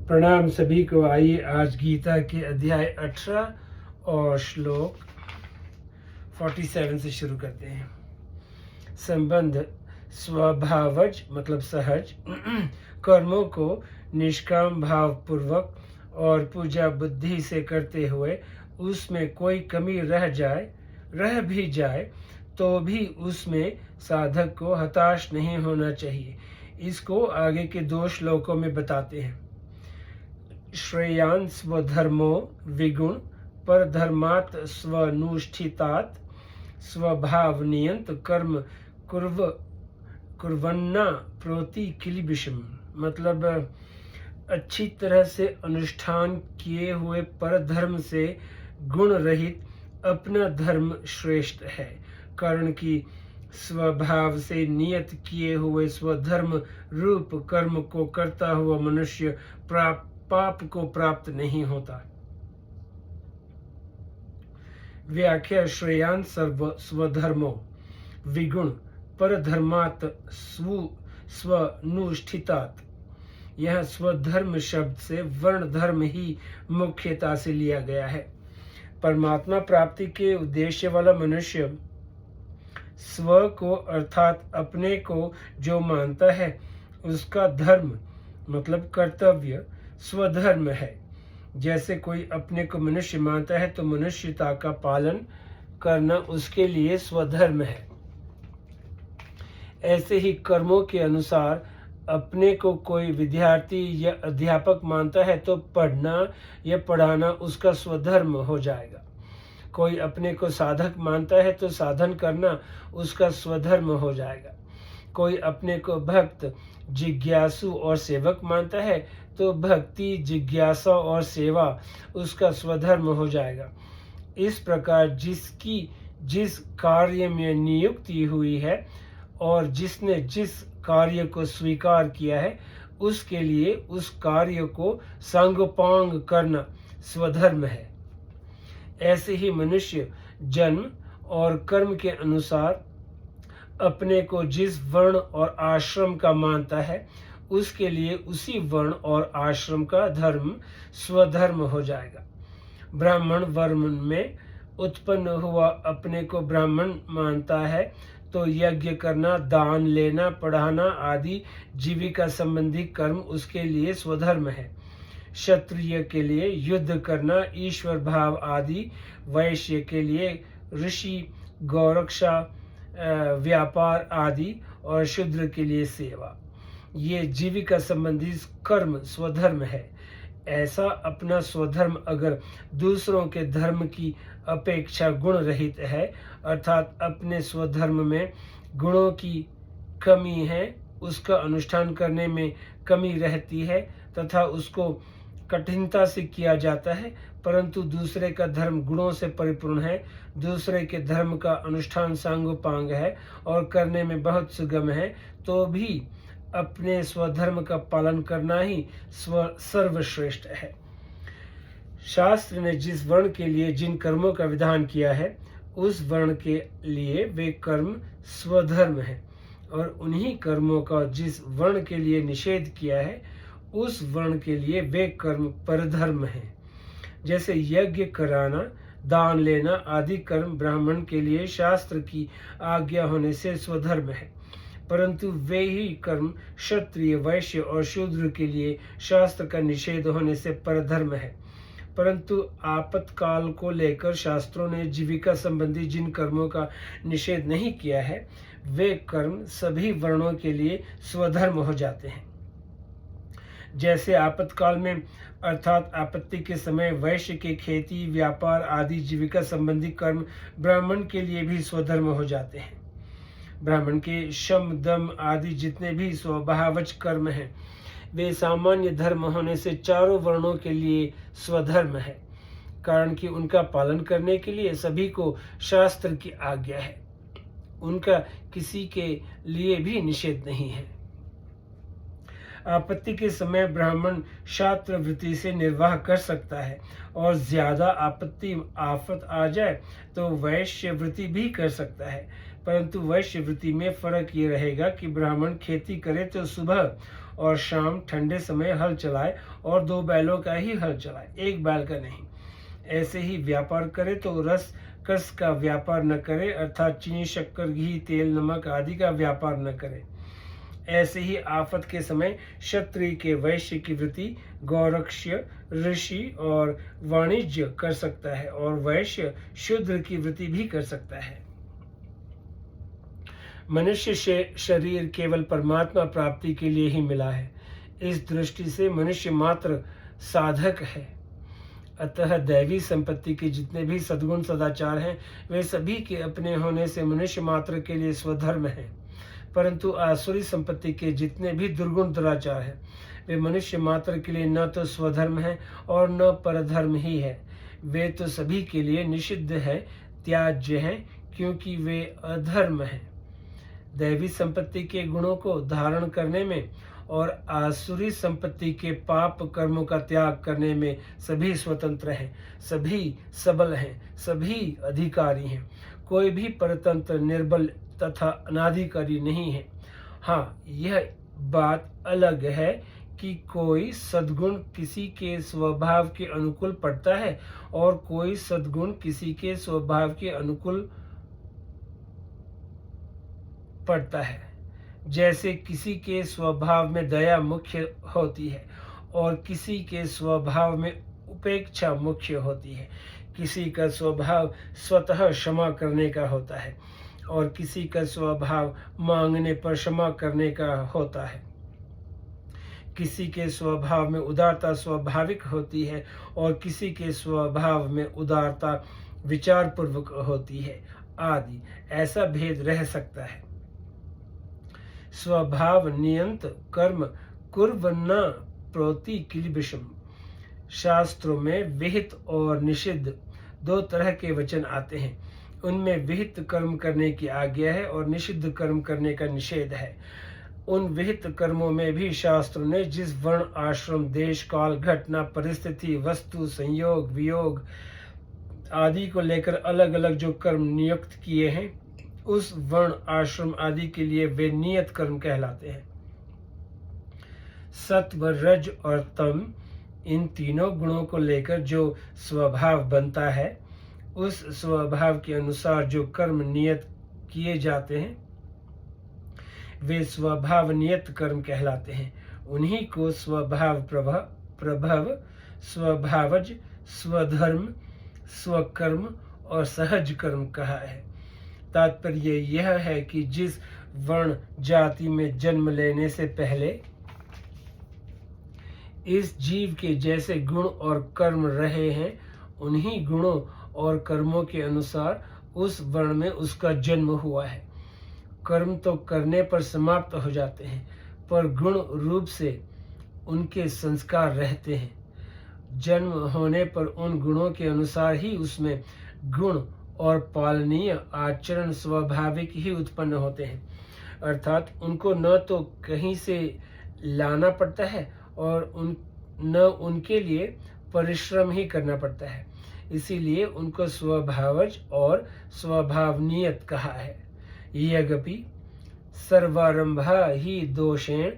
प्रणाम सभी को। आइए आज गीता के अध्याय 18 और श्लोक 47 से शुरू करते हैं। संबंध स्वभावज मतलब सहज कर्मों को निष्काम भाव पूर्वक और पूजा बुद्धि से करते हुए उसमें कोई कमी रह भी जाए तो भी उसमें साधक को हताश नहीं होना चाहिए। इसको आगे के 2 श्लोकों में बताते हैं। श्रेयान् स्वधर्मो विगुण परधर्मात् स्वनुष्ठितात् स्वभावनियंत कर्म कुर्वन्ना प्रोति किलिबिषम मतलब अच्छी तरह से अनुष्ठान किए हुए परधर्म से गुण रहित अपना धर्म श्रेष्ठ है। कारण कि स्वभाव से नियत किए हुए स्वधर्म रूप कर्म को करता हुआ मनुष्य पाप को प्राप्त नहीं होता। व्याख्या श्रेयान् स्वधर्मो विगुण परधर्मात् स्वनुष्ठितात्। यह स्वधर्म शब्द से वर्ण धर्म ही मुख्यता से लिया गया है। परमात्मा प्राप्ति के उद्देश्य वाला मनुष्य स्व को अर्थात अपने को जो मानता है उसका धर्म मतलब कर्तव्य स्वधर्म है। जैसे कोई अपने को मनुष्य मानता है तो मनुष्यता का पालन करना उसके लिए स्वधर्म है। ऐसे ही कर्मों के अनुसार अपने को कोई विद्यार्थी या अध्यापक मानता है तो पढ़ना या पढ़ाना उसका स्वधर्म हो जाएगा। कोई अपने को साधक मानता है तो साधन करना उसका स्वधर्म हो जाएगा। कोई अपने को भक्त जिज्ञासु और सेवक मानता है तो भक्ति जिज्ञासा और सेवा उसका स्वधर्म हो जाएगा। इस प्रकार जिसकी जिस कार्य में नियुक्ति हुई है और जिसने जिस कार्य को स्वीकार किया है उसके लिए उस कार्य को सांगोपांग करना स्वधर्म है। ऐसे ही मनुष्य जन्म और कर्म के अनुसार अपने को जिस वर्ण और आश्रम का मानता है उसके लिए उसी वर्ण और आश्रम का धर्म स्वधर्म हो जाएगा। ब्राह्मण वर्ण में उत्पन्न हुआ अपने को ब्राह्मण मानता है तो यज्ञ करना, दान लेना, पढ़ाना आदि जीविका संबंधी कर्म उसके लिए स्वधर्म है। क्षत्रिय के लिए युद्ध करना, ईश्वर भाव आदि, वैश्य के लिए ऋषि गौरक्षा व्यापार आदि और शूद्र के लिए सेवा, ये जीविका संबंधी कर्म स्वधर्म है। ऐसा अपना स्वधर्म अगर दूसरों के धर्म की अपेक्षा गुण रहित है अर्थात अपने स्वधर्म में गुणों की कमी है, उसका अनुष्ठान करने में कमी रहती है तथा उसको कठिनता से किया जाता है, परंतु दूसरे का धर्म गुणों से परिपूर्ण है, दूसरे के धर्म का अनुष्ठान सांगोपांग है और करने में बहुत सुगम है, तो भी अपने स्वधर्म का पालन करना ही सर्वश्रेष्ठ है। शास्त्र ने जिस वर्ण के लिए जिन कर्मों का विधान किया है उस वर्ण के लिए वे कर्म स्वधर्म है और उन्हीं कर्मों का जिस वर्ण के लिए निषेध किया है उस वर्ण के लिए वे कर्म परधर्म है। जैसे यज्ञ कराना, दान लेना आदि कर्म ब्राह्मण के लिए शास्त्र की आज्ञा होने से स्वधर्म है, परंतु वे ही कर्म क्षत्रिय, वैश्य और शूद्र के लिए शास्त्र का निषेध होने से परधर्म है। परंतु आपातकाल को लेकर शास्त्रों ने जीविका संबंधी जिन कर्मों का निषेध नहीं किया है वे कर्म सभी वर्णों के लिए स्वधर्म हो जाते हैं। जैसे आपातकाल में अर्थात आपत्ति के समय वैश्य के खेती, व्यापार आदि जीविका संबंधी कर्म ब्राह्मण के लिए भी स्वधर्म हो जाते हैं। ब्राह्मण के शम, दम आदि जितने भी स्वभावज कर्म हैं वे सामान्य धर्म होने से चारों वर्णों के लिए स्वधर्म है, कारण कि उनका पालन करने के लिए सभी को शास्त्र की आज्ञा है, उनका किसी के लिए भी निषेध नहीं है। आपत्ति के समय ब्राह्मण क्षात्र वृत्ति से निर्वाह कर सकता है और ज्यादा आफत आ जाए तो वैश्य वृत्ति भी कर सकता है, परंतु वैश्य वृत्ति में फर्क ये रहेगा कि ब्राह्मण खेती करे तो सुबह और शाम ठंडे समय हल चलाए और 2 बैलों का ही हल चलाए, 1 बैल का नहीं। ऐसे ही व्यापार करे तो रस कस का व्यापार न करे, अर्थात चीनी, शक्कर, घी, तेल, नमक आदि का व्यापार न करे। ऐसे ही आफत के समय क्षत्रिय के वैश्य की वृत्ति, गौरक्ष्य ऋषि और वाणिज्य कर सकता है, और वैश्य शूद्र की वृत्ति भी कर सकता है। मनुष्य शरीर केवल परमात्मा प्राप्ति के लिए ही मिला है। इस दृष्टि से मनुष्य मात्र साधक है। अतः दैवी संपत्ति के जितने भी सद्गुण सदाचार हैं, वे सभी के अपने होने से मनुष्य मात्र के लिए स्वधर्म हैं। परंतु आसुरी संपत्ति के जितने भी दुर्गुण दुराचार हैं, वे मनुष्य मात्र के लिए न तो स्वधर्म है और न परधर्म ही है। वे तो सभी के लिए निषिद्ध है, त्याज्य है, क्योंकि वे अधर्म हैं। दैवी संपत्ति के गुणों को धारण करने में और आसुरी संपत्ति के पाप कर्मों का त्याग करने में सभी स्वतंत्र हैं, सभी सबल हैं, सभी अधिकारी हैं। कोई भी परतंत्र, निर्बल तथा अनाधिकारी नहीं है। हाँ, यह बात अलग है कि कोई सद्गुण किसी के स्वभाव के अनुकूल पड़ता है और कोई सद्गुण किसी के स्वभाव के अनुकूल पड़ता है। जैसे किसी के स्वभाव में दया मुख्य होती है और किसी के स्वभाव में उपेक्षा मुख्य होती है। किसी का स्वभाव स्वतः क्षमा करने का होता है और किसी का स्वभाव मांगने पर क्षमा करने का होता है। किसी के स्वभाव में उदारता स्वाभाविक होती है और किसी के स्वभाव में उदारता विचारपूर्वक होती है आदि। ऐसा भेद रह सकता है। स्वभाव नियंत कर्म कुर्वन्ना प्रोति किलिबिषम। शास्त्रों में विहित और निषिद्ध 2 तरह के वचन आते हैं। उनमें विहित कर्म करने की आज्ञा है और निषिद्ध कर्म करने का निषेध है। उन विहित कर्मों में भी शास्त्रों ने जिस वर्ण, आश्रम, देश, काल, घटना, परिस्थिति, वस्तु, संयोग, वियोग आदि को लेकर अलग अलग जो कर्म नियुक्त किए हैं, उस वर्ण, आश्रम आदि के लिए वे नियत कर्म कहलाते हैं। सत्व, रज और तम, इन तीनों गुणों को लेकर जो स्वभाव बनता है, उस स्वभाव के अनुसार जो कर्म नियत किए जाते हैं, वे स्वभाव नियत कर्म कहलाते हैं। उन्हीं को स्वभाव प्रभव, स्वभावज, स्वधर्म, स्वकर्म और सहज कर्म कहा है। तात्पर्य यह है कि जिस वर्ण जाति में जन्म लेने से पहले इस जीव के जैसे गुण और कर्म रहे हैं, उन्हीं गुणों और कर्मों के अनुसार उस वर्ण में उसका जन्म हुआ है। कर्म तो करने पर समाप्त हो जाते हैं, पर गुण रूप से उनके संस्कार रहते हैं। जन्म होने पर उन गुणों के अनुसार ही उसमें गुण और पालनीय आचरण स्वाभाविक ही उत्पन्न होते हैं। अर्थात उनको न तो कहीं से लाना पड़ता है और न उनके लिए परिश्रम ही करना पड़ता है। इसीलिए उनको स्वभावज और स्वभावनियत कहा है। यद्यपि सर्वारंभा ही दोषेण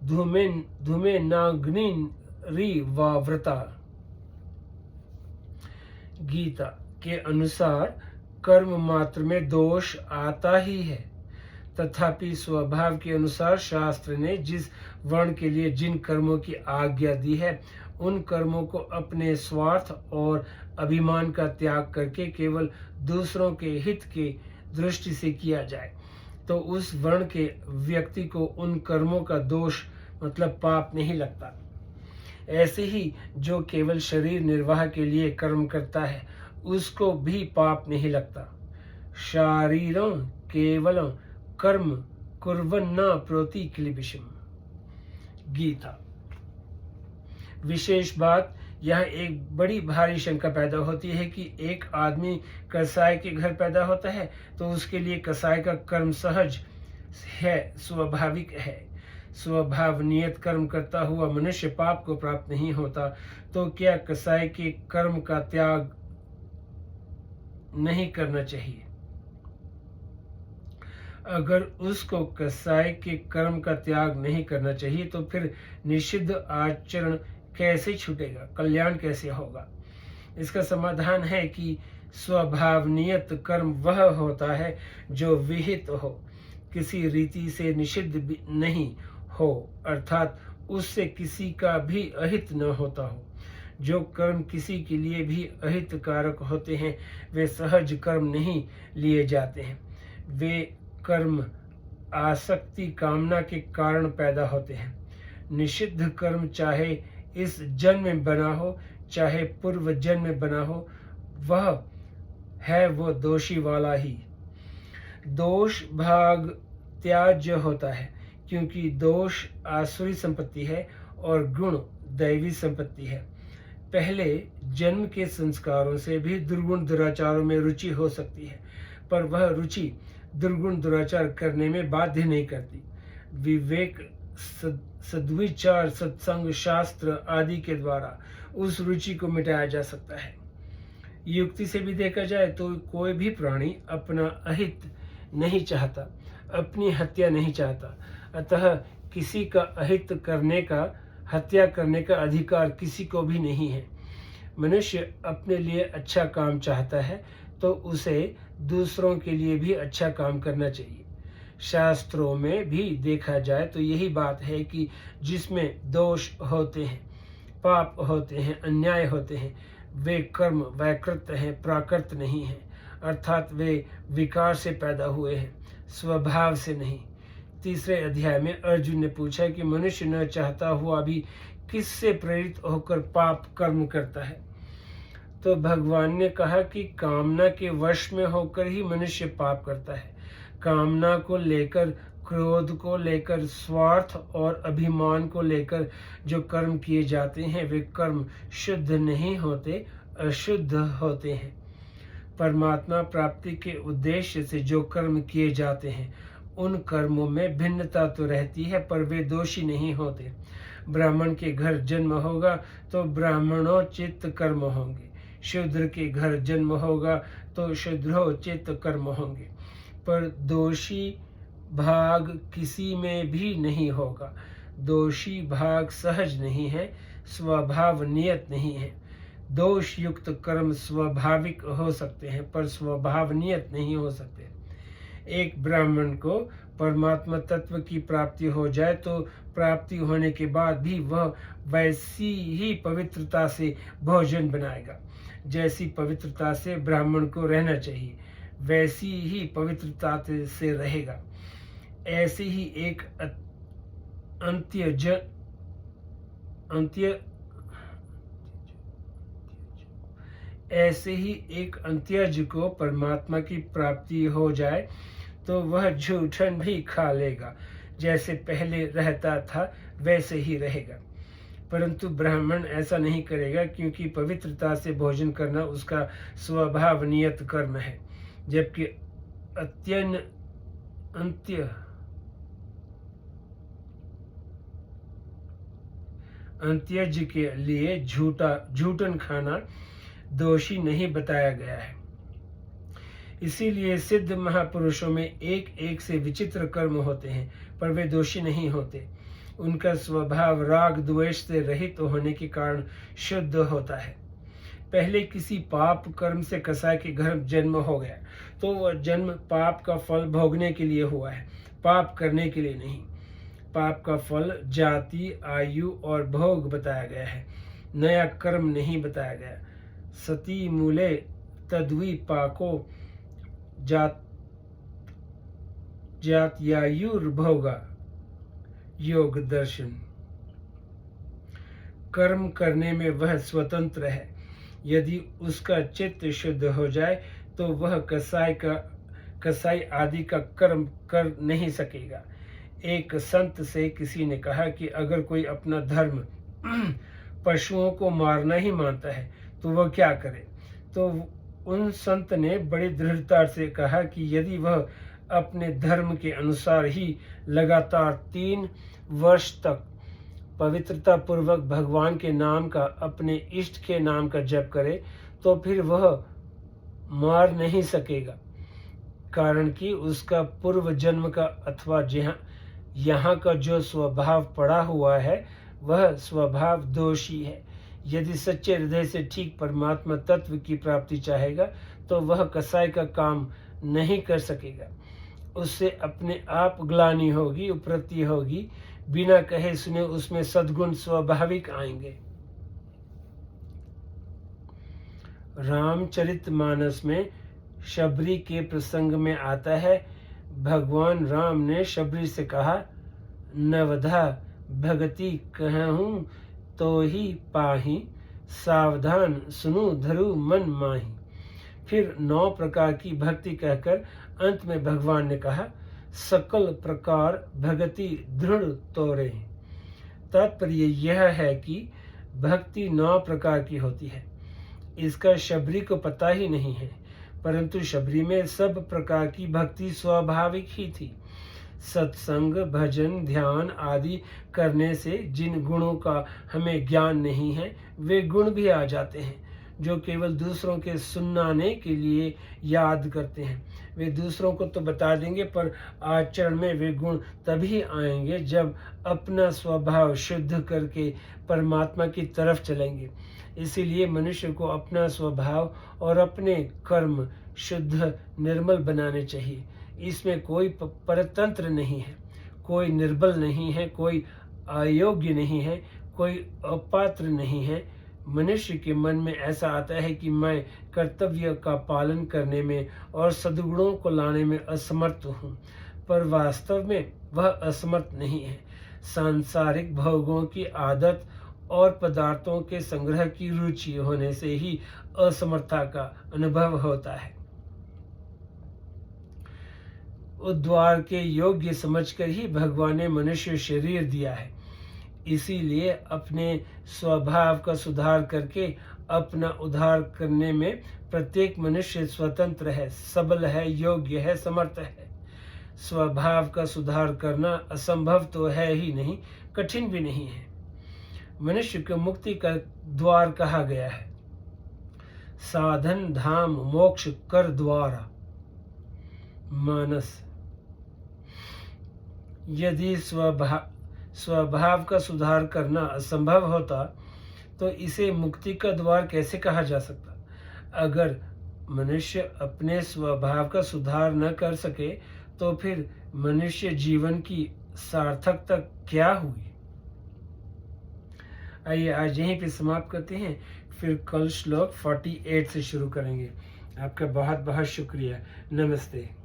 धूमेनाग्निरिवावृता। गीता के अनुसार कर्म मात्र में दोष आता ही है, तथापि स्वभाव के अनुसार शास्त्र ने जिस वर्ण के लिए जिन कर्मों की आज्ञा दी है, उन कर्मों को अपने स्वार्थ और अभिमान का त्याग करके केवल दूसरों के हित की दृष्टि से किया जाए, तो उस वर्ण के व्यक्ति को उन कर्मों का दोष मतलब पाप नहीं लगता। ऐसे ही जो केवल शरीर निर्वाह के लिए कर्म करता है, उसको भी पाप नहीं लगता। शारीरं केवलं कर्म कुर्वन्ना प्रोति किलिबिषम। गीता। विशेष बात यह एक बड़ी भारी शंका पैदा होती है कि एक आदमी कसाई के घर पैदा होता है तो उसके लिए कसाई का कर्म सहज है, स्वाभाविक है। स्वभाव नियत कर्म करता हुआ मनुष्य पाप को प्राप्त नहीं होता, तो क्या कसाई के कर्म का त्याग नहीं करना चाहिए? अगर उसको कसाई के कर्म का त्याग नहीं करना चाहिए तो फिर निषिद्ध आचरण कैसे छूटेगा, कल्याण कैसे होगा? इसका समाधान है कि स्वभावनियत कर्म वह होता है जो विहित हो, किसी रीति से निषिद्ध नहीं हो, अर्थात उससे किसी का भी अहित न होता हो। जो कर्म किसी के लिए भी अहितकारक होते हैं वे सहज कर्म नहीं लिए जाते हैं। वे कर्म आसक्ति कामना के कारण पैदा होते हैं। निषिद्ध कर्म चाहे इस जन्म में बना हो चाहे पूर्व जन्म में बना हो, वह है वो दोषी वाला ही। दोष भाग त्याज्य होता है क्योंकि दोष आसुरी संपत्ति है और गुण दैवी संपत्ति है। पहले जन्म के संस्कारों से भी दुर्गुण दुराचारों में रुचि हो सकती है, पर वह रुचि दुर्गुण दुराचार करने में बाध्य नहीं करती। विवेक, सद्विचार, सत्संग, शास्त्र आदि के द्वारा उस रुचि को मिटाया जा सकता है। युक्ति से भी देखा जाए तो कोई भी प्राणी अपना अहित नहीं चाहता, अपनी हत्या नहीं चाहता, अतः किसी का अहित करने का, हत्या करने का अधिकार किसी को भी नहीं है। मनुष्य अपने लिए अच्छा काम चाहता है तो उसे दूसरों के लिए भी अच्छा काम करना चाहिए। शास्त्रों में भी देखा जाए तो यही बात है कि जिसमें दोष होते हैं, पाप होते हैं, अन्याय होते हैं, वे कर्म वैकृत हैं, प्राकृत नहीं हैं, अर्थात वे विकार से पैदा हुए हैं, स्वभाव से नहीं। तीसरे अध्याय में अर्जुन ने पूछा कि मनुष्य न चाहता हुआ भी किससे प्रेरित होकर पाप कर्म करता है? तो भगवान ने कहा कि कामना के वश में होकर ही मनुष्य पाप करता है। कामना को लेकर, क्रोध को लेकर, स्वार्थ और अभिमान को लेकर जो कर्म किए जाते हैं वे कर्म शुद्ध नहीं होते, अशुद्ध होते हैं। परमात्मा प्राप्ति के उद्देश्य से जो कर्म किए जाते हैं उन कर्मों में भिन्नता तो रहती है, पर वे दोषी नहीं होते। ब्राह्मण के घर जन्म होगा तो ब्राह्मणोचित कर्म होंगे, शूद्र के घर जन्म होगा तो शूद्रोचित कर्म होंगे, पर दोषी भाग किसी में भी नहीं होगा। दोषी भाग सहज नहीं है, स्वभाव नियत नहीं है। दोष युक्त कर्म स्वाभाविक हो सकते हैं पर स्वभाव नियत नहीं हो सकते। एक ब्राह्मण को परमात्मा तत्व की प्राप्ति हो जाए तो प्राप्ति होने के बाद भी वह वैसी ही पवित्रता से भोजन बनाएगा जैसी पवित्रता से ब्राह्मण को रहना चाहिए, वैसी ही पवित्रता से रहेगा। ऐसे ही एक अंत्यज को परमात्मा की प्राप्ति हो जाए तो वह जूठन भी खा लेगा, जैसे पहले रहता था वैसे ही रहेगा। परंतु ब्राह्मण ऐसा नहीं करेगा क्योंकि पवित्रता से भोजन करना उसका स्वभाव नियत कर्म है, जबकि अंत्यज के लिए झूठन खाना दोषी नहीं बताया गया है। इसीलिए सिद्ध महापुरुषों में एक एक से विचित्र कर्म होते हैं पर वे दोषी नहीं होते। उनका स्वभाव राग द्वेष से रहित होने के कारण शुद्ध होता है। पहले किसी पाप कर्म से कसाई के घर जन्म हो गया तो वह जन्म पाप का फल भोगने के लिए हुआ है, पाप करने के लिए नहीं। पाप का फल जाति, आयु और भोग बताया गया है, नया कर्म नहीं बताया गया। सती मूले तद्वी पाको जात्यायुर्भोगा योग दर्शन। कर्म करने में वह स्वतंत्र है। यदि उसका चित्त शुद्ध हो जाए तो वह कसाई आदि का कर्म कर नहीं सकेगा। एक संत से किसी ने कहा कि अगर कोई अपना धर्म पशुओं को मारना ही मानता है तो वह क्या करे? तो उन संत ने बड़ी दृढ़ता से कहा कि यदि वह अपने धर्म के अनुसार ही लगातार 3 वर्ष तक पवित्रता पूर्वक भगवान के नाम का, अपने इष्ट के नाम का जप करे तो फिर वह मार नहीं सकेगा। कारण कि उसका पूर्व जन्म का अथवा यहाँ का जो स्वभाव पड़ा हुआ है वह स्वभाव दोषी है। यदि सच्चे हृदय से ठीक परमात्मा तत्व की प्राप्ति चाहेगा तो वह कसाई का काम नहीं कर सकेगा। उससे अपने आप ग्लानि होगी, उपरति होगी, बिना कहे सुने उसमें सद्गुण स्वाभाविक आएंगे। रामचरितमानस में शबरी के प्रसंग में आता है, भगवान राम ने शबरी से कहा, नवधा भगति कहूँ तो ही पाही, सावधान सुनु धरु मन माही। फिर 9 प्रकार की भक्ति कहकर अंत में भगवान ने कहा, सकल प्रकार भक्ति दृढ़ तोरे। तात्पर्य यह है कि भक्ति 9 प्रकार की होती है। इसका शबरी को पता ही नहीं है, परंतु शबरी में सब प्रकार की भक्ति स्वाभाविक ही थी। सत्संग, भजन, ध्यान आदि करने से जिन गुणों का हमें ज्ञान नहीं है वे गुण भी आ जाते हैं, जो केवल दूसरों के सुनाने के लिए याद करते हैं। वे दूसरों को तो बता देंगे पर आचरण में वे गुण तभी आएंगे जब अपना स्वभाव शुद्ध करके परमात्मा की तरफ चलेंगे। इसीलिए मनुष्य को अपना स्वभाव और अपने कर्म शुद्ध निर्मल बनाने चाहिए। इसमें कोई परतंत्र नहीं है, कोई निर्बल नहीं है, कोई अयोग्य नहीं है, कोई अपात्र नहीं है। मनुष्य के मन में ऐसा आता है कि मैं कर्तव्य का पालन करने में और सद्गुणों को लाने में असमर्थ हूँ, पर वास्तव में वह असमर्थ नहीं है। सांसारिक भोगों की आदत और पदार्थों के संग्रह की रुचि होने से ही असमर्थता का अनुभव होता है। उद्धार के योग्य समझकर ही भगवान ने मनुष्य शरीर दिया है। इसीलिए अपने स्वभाव का सुधार करके अपना उद्धार करने में प्रत्येक मनुष्य स्वतंत्र है, सबल है, योग्य है, समर्थ है। स्वभाव का सुधार करना असंभव तो है ही नहीं, कठिन भी नहीं है। मनुष्य को मुक्ति का द्वार कहा गया है। साधन धाम मोक्ष कर द्वारा। मानस, यदि स्वभाव का सुधार करना असंभव होता तो इसे मुक्ति का द्वार कैसे कहा जा सकता। अगर मनुष्य अपने स्वभाव का सुधार न कर सके तो फिर मनुष्य जीवन की सार्थकता क्या हुई। आइए आज यहीं पे समाप्त करते हैं, फिर कल श्लोक 48 से शुरू करेंगे। आपका बहुत बहुत शुक्रिया। नमस्ते।